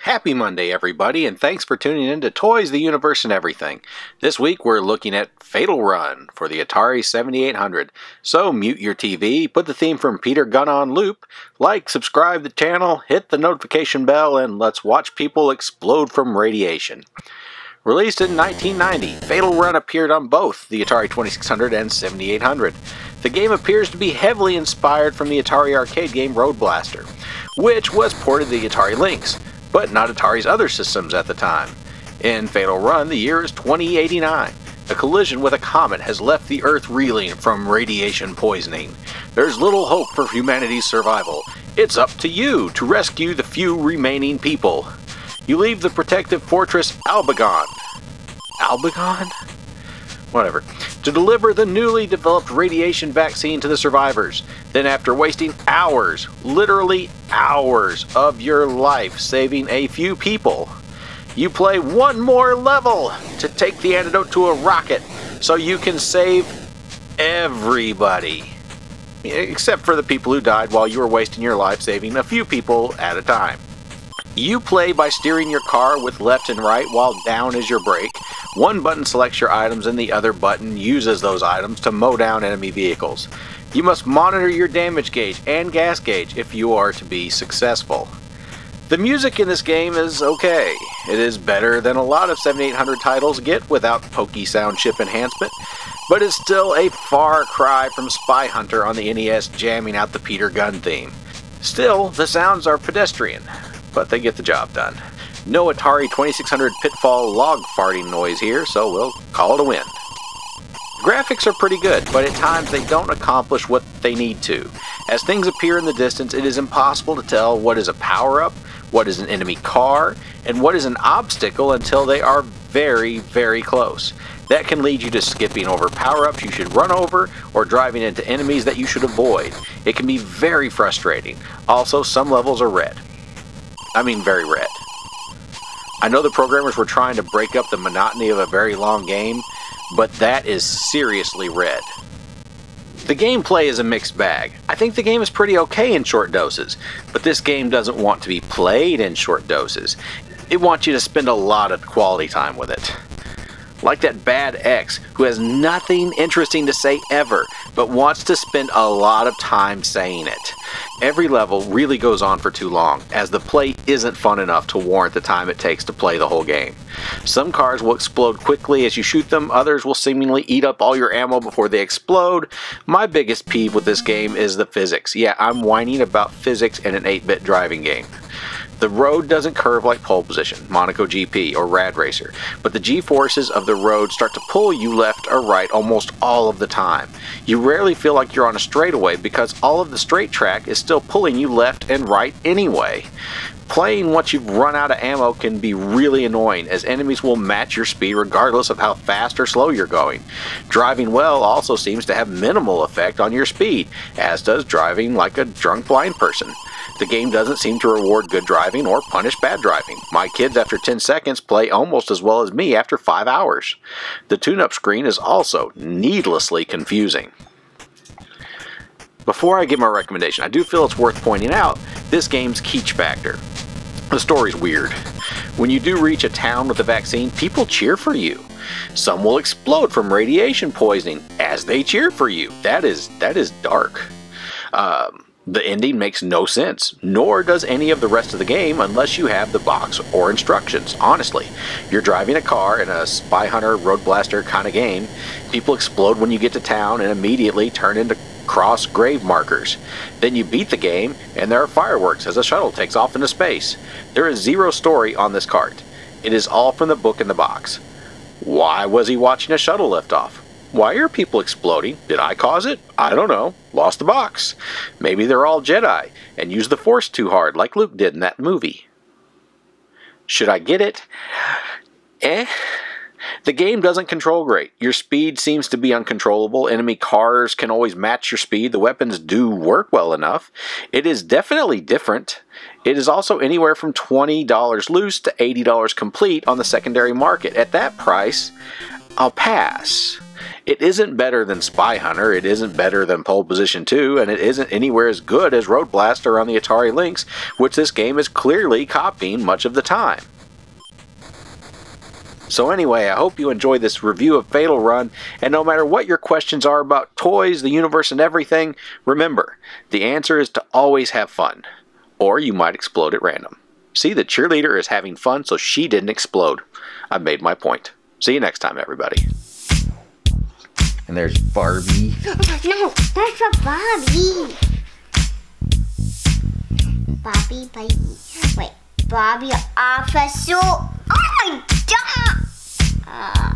Happy Monday, everybody, and thanks for tuning in to Toys, the Universe, and Everything. This week we're looking at Fatal Run for the Atari 7800. So mute your TV, put the theme from Peter Gunn on loop, like, subscribe the channel, hit the notification bell, and let's watch people explode from radiation. Released in 1990, Fatal Run appeared on both the Atari 2600 and 7800. The game appears to be heavily inspired from the Atari arcade game Road Blaster, which was ported to the Atari Lynx, but not Atari's other systems at the time. In Fatal Run, the year is 2089. A collision with a comet has left the Earth reeling from radiation poisoning. There's little hope for humanity's survival. It's up to you to rescue the few remaining people. You leave the protective fortress Albagon. Albagon? Whatever. To deliver the newly developed radiation vaccine to the survivors. Then after wasting hours, literally hours of your life saving a few people, you play one more level to take the antidote to a rocket so you can save everybody. Except for the people who died while you were wasting your life saving a few people at a time. You play by steering your car with left and right while down is your brake. One button selects your items and the other button uses those items to mow down enemy vehicles. You must monitor your damage gauge and gas gauge if you are to be successful. The music in this game is okay. It is better than a lot of 7800 titles get without pokey sound chip enhancement, but it's still a far cry from Spy Hunter on the NES jamming out the Peter Gunn theme. Still, the sounds are pedestrian, but they get the job done. No Atari 2600 pitfall log farting noise here, so we'll call it a win. Graphics are pretty good, but at times they don't accomplish what they need to. As things appear in the distance, it is impossible to tell what is a power-up, what is an enemy car, and what is an obstacle until they are very, very close. That can lead you to skipping over power-ups you should run over, or driving into enemies that you should avoid. It can be very frustrating. Also, some levels are red. I mean very red. I know the programmers were trying to break up the monotony of a very long game, but that is seriously red. The gameplay is a mixed bag. I think the game is pretty okay in short doses, but this game doesn't want to be played in short doses. It wants you to spend a lot of quality time with it. Like that bad ex who has nothing interesting to say ever, but wants to spend a lot of time saying it. Every level really goes on for too long, as the play isn't fun enough to warrant the time it takes to play the whole game. Some cars will explode quickly as you shoot them, others will seemingly eat up all your ammo before they explode. My biggest peeve with this game is the physics. Yeah, I'm whining about physics in an 8-bit driving game. The road doesn't curve like Pole Position, Monaco GP, or Rad Racer, but the G-forces of the road start to pull you left or right almost all of the time. You rarely feel like you're on a straightaway because all of the straight track is still pulling you left and right anyway. Playing once you've run out of ammo can be really annoying, as enemies will match your speed regardless of how fast or slow you're going. Driving well also seems to have minimal effect on your speed, as does driving like a drunk blind person. The game doesn't seem to reward good driving or punish bad driving. My kids after 10 seconds play almost as well as me after 5 hours. The tune-up screen is also needlessly confusing. Before I give my recommendation, I do feel it's worth pointing out this game's kitsch factor. The story's weird. When you do reach a town with a vaccine, people cheer for you. Some will explode from radiation poisoning as they cheer for you. That is dark. The ending makes no sense, nor does any of the rest of the game unless you have the box or instructions. Honestly, you're driving a car in a Spy Hunter, Road Blaster kind of game. People explode when you get to town and immediately turn into cross grave markers. Then you beat the game and there are fireworks as a shuttle takes off into space. There is zero story on this cart. It is all from the book in the box. Why was he watching a shuttle lift off? Why are people exploding? Did I cause it? I don't know. Lost the box. Maybe they're all Jedi and use the Force too hard like Luke did in that movie. Should I get it? The game doesn't control great. Your speed seems to be uncontrollable. Enemy cars can always match your speed. The weapons do work well enough. It is definitely different. It is also anywhere from $20 loose to $80 complete on the secondary market. At that price, I'll pass. It isn't better than Spy Hunter, it isn't better than Pole Position 2, and it isn't anywhere as good as Road Blaster on the Atari Lynx, which this game is clearly copying much of the time. So anyway, I hope you enjoyed this review of Fatal Run, and no matter what your questions are about toys, the universe, and everything, remember, the answer is to always have fun. Or you might explode at random. See, the cheerleader is having fun, so she didn't explode. I've made my point. See you next time, everybody. And there's Barbie. No, that's for Bobby. Bobby, baby. Wait, Bobby officer. Oh my God!